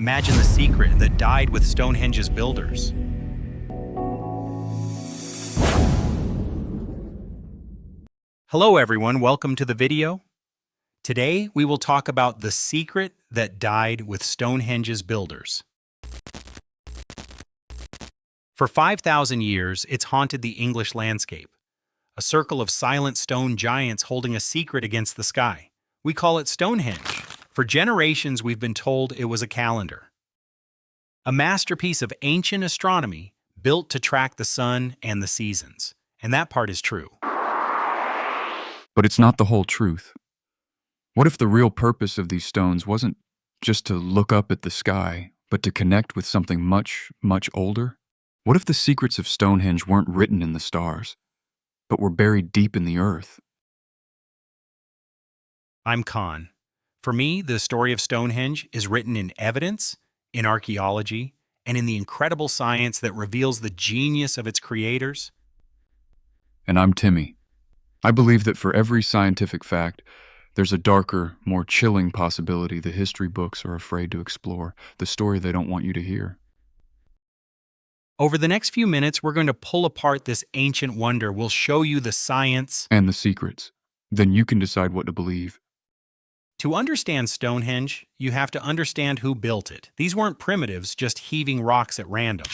Imagine the secret that died with Stonehenge's builders. Hello everyone, welcome to the video. Today we will talk about the secret that died with Stonehenge's builders. For 5,000 years, it's haunted the English landscape. A circle of silent stone giants holding a secret against the sky. We call it Stonehenge. For generations, we've been told it was a calendar. A masterpiece of ancient astronomy built to track the sun and the seasons. And that part is true. But it's not the whole truth. What if the real purpose of these stones wasn't just to look up at the sky, but to connect with something much, much older? What if the secrets of Stonehenge weren't written in the stars, but were buried deep in the earth? I'm Khan. For me, the story of Stonehenge is written in evidence, in archaeology, and in the incredible science that reveals the genius of its creators. And I'm Timmy. I believe that for every scientific fact, there's a darker, more chilling possibility the history books are afraid to explore, the story they don't want you to hear. Over the next few minutes, we're going to pull apart this ancient wonder. We'll show you the science And the secrets. Then you can decide what to believe. To understand Stonehenge, you have to understand who built it. These weren't primitives just heaving rocks at random.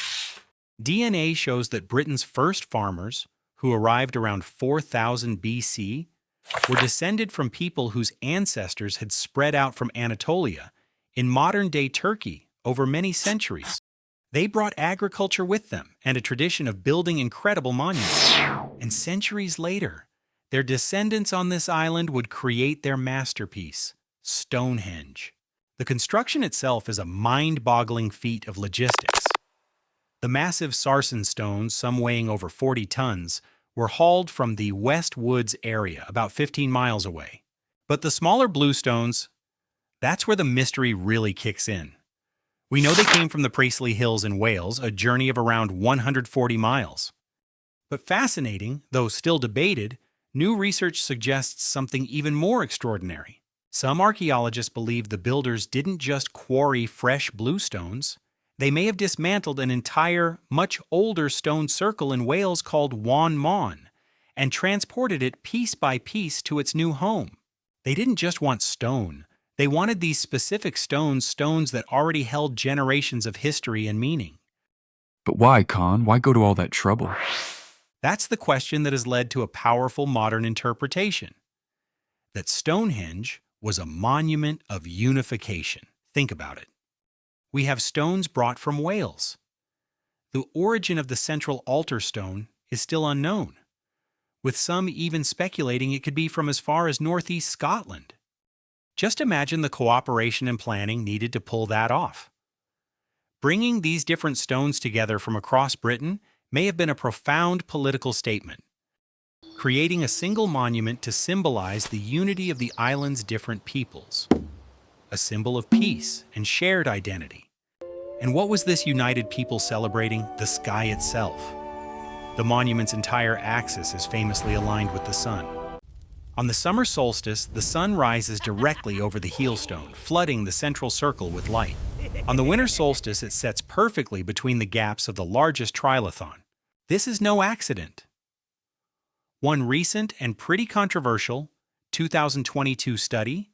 DNA shows that Britain's first farmers, who arrived around 4000 BC, were descended from people whose ancestors had spread out from Anatolia in modern-day Turkey over many centuries. They brought agriculture with them and a tradition of building incredible monuments. And centuries later, their descendants on this island would create their masterpiece, Stonehenge. The construction itself is a mind-boggling feat of logistics. The massive sarsen stones, some weighing over 40 tons, were hauled from the West Woods area, about 15 miles away. But the smaller blue stones, that's where the mystery really kicks in. We know they came from the Priestley Hills in Wales, a journey of around 140 miles. But fascinating, though still debated, new research suggests something even more extraordinary. Some archaeologists believe the builders didn't just quarry fresh bluestones. They may have dismantled an entire, much older stone circle in Wales called Wan Mon and transported it piece by piece to its new home. They didn't just want stone. They wanted these specific stones that already held generations of history and meaning. But why, Khan? Why go to all that trouble? That's the question that has led to a powerful modern interpretation. That Stonehenge was a monument of unification. Think about it. We have stones brought from Wales. The origin of the central altar stone is still unknown, with some even speculating it could be from as far as northeast Scotland. Just imagine the cooperation and planning needed to pull that off. Bringing these different stones together from across Britain may have been a profound political statement, creating a single monument to symbolize the unity of the island's different peoples, a symbol of peace and shared identity. And what was this united people celebrating? The sky itself. The monument's entire axis is famously aligned with the sun. On the summer solstice, the sun rises directly over the heelstone, flooding the central circle with light. On the winter solstice, it sets perfectly between the gaps of the largest trilithon. This is no accident. One recent and pretty controversial 2022 study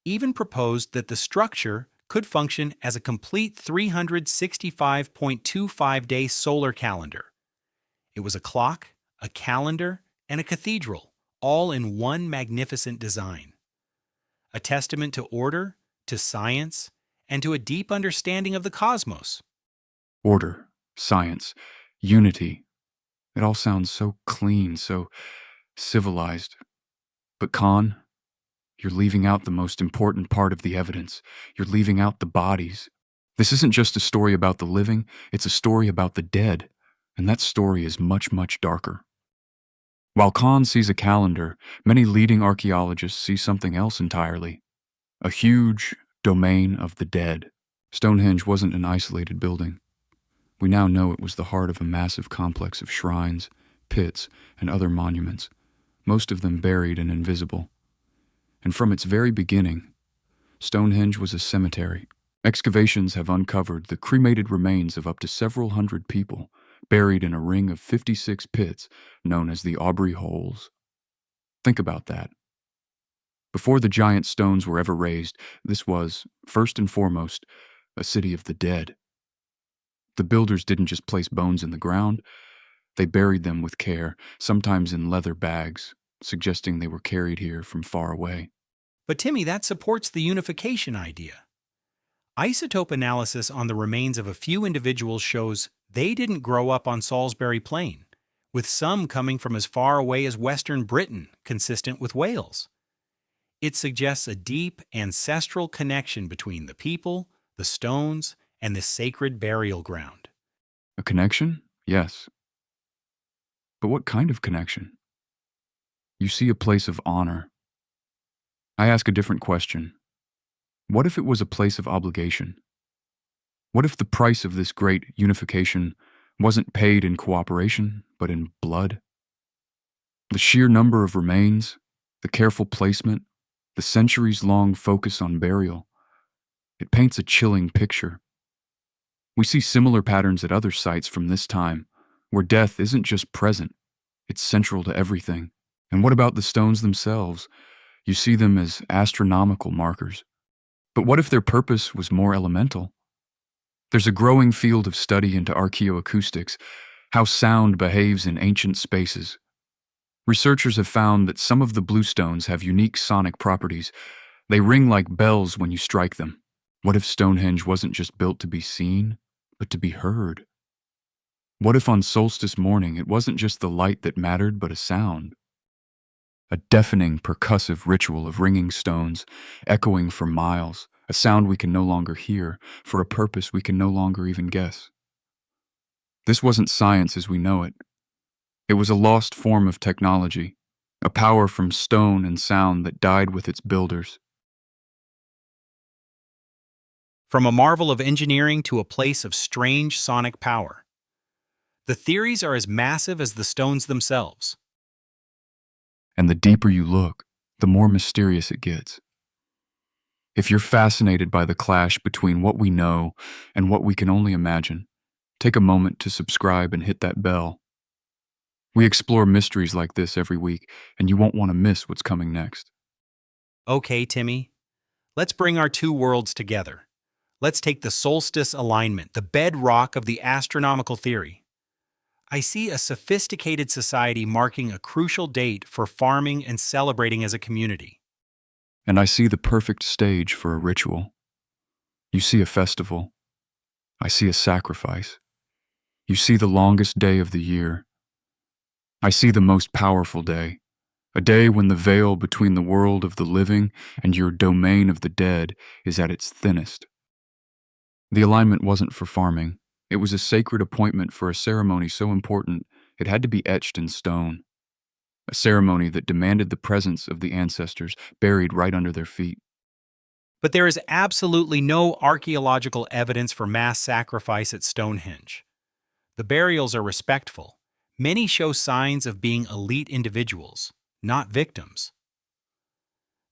even proposed that the structure could function as a complete 365.25-day solar calendar. It was a clock, a calendar, and a cathedral, all in one magnificent design. A testament to order, to science, and to a deep understanding of the cosmos. Order, science, unity. It all sounds so clean, so civilized. But Khan, you're leaving out the most important part of the evidence. You're leaving out the bodies. This isn't just a story about the living, it's a story about the dead. And that story is much, much darker. While Khan sees a calendar, many leading archaeologists see something else entirely. A huge domain of the dead. Stonehenge wasn't an isolated building. We now know it was the heart of a massive complex of shrines, pits, and other monuments, most of them buried and invisible. And from its very beginning, Stonehenge was a cemetery, Excavations have uncovered the cremated remains of up to several hundred people, buried in a ring of 56 pits known as the Aubrey Holes. Think about that. Before the giant stones were ever raised, this was, first and foremost, a city of the dead. The builders didn't just place bones in the ground, they buried them with care, sometimes in leather bags, suggesting they were carried here from far away. But Timmy, that supports the unification idea. Isotope analysis on the remains of a few individuals shows they didn't grow up on Salisbury Plain, with some coming from as far away as Western Britain, consistent with Wales. It suggests a deep ancestral connection between the people, the stones, and the sacred burial ground. A connection? Yes. But what kind of connection? You see a place of honor. I ask a different question. What if it was a place of obligation? What if the price of this great unification wasn't paid in cooperation, but in blood? The sheer number of remains, the careful placement, the centuries-long focus on burial, it paints a chilling picture. We see similar patterns at other sites from this time, where death isn't just present, it's central to everything. And what about the stones themselves? You see them as astronomical markers. But what if their purpose was more elemental? There's a growing field of study into archaeoacoustics, how sound behaves in ancient spaces. Researchers have found that some of the bluestones have unique sonic properties. They ring like bells when you strike them. What if Stonehenge wasn't just built to be seen, but to be heard? What if on solstice morning it wasn't just the light that mattered, but a sound? A deafening, percussive ritual of ringing stones, echoing for miles, a sound we can no longer hear, for a purpose we can no longer even guess. This wasn't science as we know it. It was a lost form of technology, a power from stone and sound that died with its builders. From a marvel of engineering to a place of strange sonic power. The theories are as massive as the stones themselves. And the deeper you look, the more mysterious it gets. If you're fascinated by the clash between what we know and what we can only imagine, take a moment to subscribe and hit that bell. We explore mysteries like this every week, and you won't want to miss what's coming next. Okay, Timmy, let's bring our two worlds together. Let's take the solstice alignment, the bedrock of the astronomical theory. I see a sophisticated society marking a crucial date for farming and celebrating as a community. And I see the perfect stage for a ritual. You see a festival. I see a sacrifice. You see the longest day of the year. I see the most powerful day, a day when the veil between the world of the living and your domain of the dead is at its thinnest. The alignment wasn't for farming. It was a sacred appointment for a ceremony so important it had to be etched in stone. A ceremony that demanded the presence of the ancestors buried right under their feet. But there is absolutely no archaeological evidence for mass sacrifice at Stonehenge. The burials are respectful. Many show signs of being elite individuals, not victims.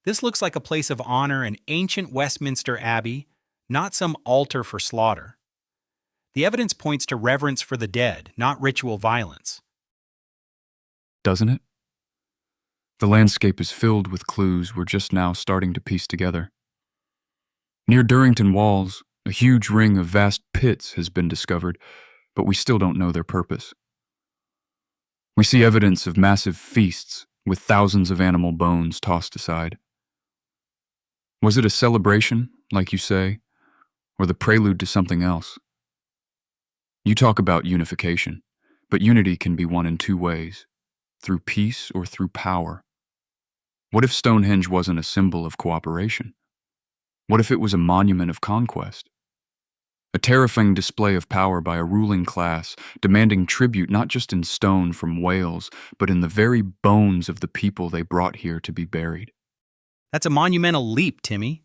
This looks like a place of honor in ancient Westminster Abbey, not some altar for slaughter. The evidence points to reverence for the dead, not ritual violence. Doesn't it? The landscape is filled with clues we're just now starting to piece together. Near Durrington Walls, a huge ring of vast pits has been discovered, but we still don't know their purpose. We see evidence of massive feasts with thousands of animal bones tossed aside. Was it a celebration, like you say, or the prelude to something else? You talk about unification, but unity can be won in two ways, through peace or through power. What if Stonehenge wasn't a symbol of cooperation? What if it was a monument of conquest? A terrifying display of power by a ruling class, demanding tribute not just in stone from Wales, but in the very bones of the people they brought here to be buried. That's a monumental leap, Timmy.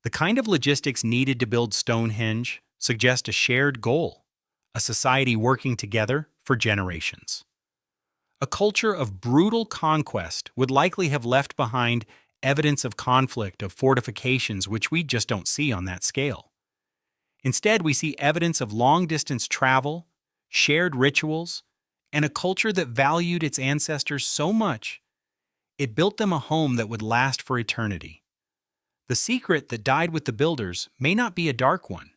The kind of logistics needed to build Stonehenge suggest a shared goal, a society working together for generations. A culture of brutal conquest would likely have left behind evidence of conflict, of fortifications, which we just don't see on that scale. Instead, we see evidence of long-distance travel, shared rituals, and a culture that valued its ancestors so much, it built them a home that would last for eternity. The secret that died with the builders may not be a dark one.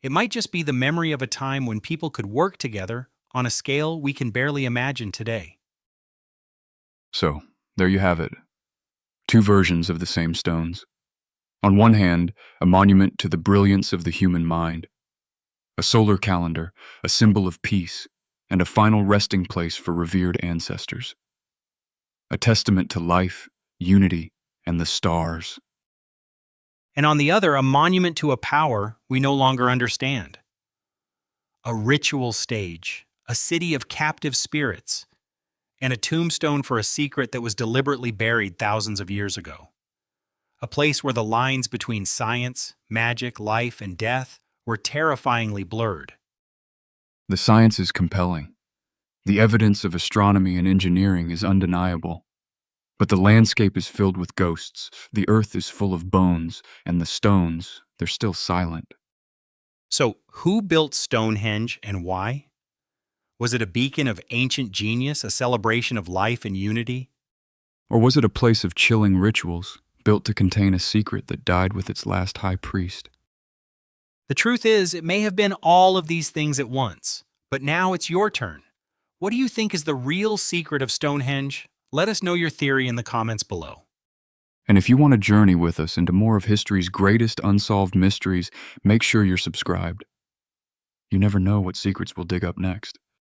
It might just be the memory of a time when people could work together on a scale we can barely imagine today. So, there you have it. Two versions of the same stones. On one hand, a monument to the brilliance of the human mind, a solar calendar, a symbol of peace, and a final resting place for revered ancestors. A testament to life, unity, and the stars. And on the other, a monument to a power we no longer understand. A ritual stage, a city of captive spirits, and a tombstone for a secret that was deliberately buried thousands of years ago. A place where the lines between science, magic, life, and death were terrifyingly blurred. The science is compelling. The evidence of astronomy and engineering is undeniable. But the landscape is filled with ghosts, the earth is full of bones, and the stones, they're still silent. So, who built Stonehenge and why? Was it a beacon of ancient genius, a celebration of life and unity? Or was it a place of chilling rituals, built to contain a secret that died with its last high priest? The truth is, it may have been all of these things at once. But now it's your turn. What do you think is the real secret of Stonehenge? Let us know your theory in the comments below. And if you want to journey with us into more of history's greatest unsolved mysteries, make sure you're subscribed. You never know what secrets we'll dig up next.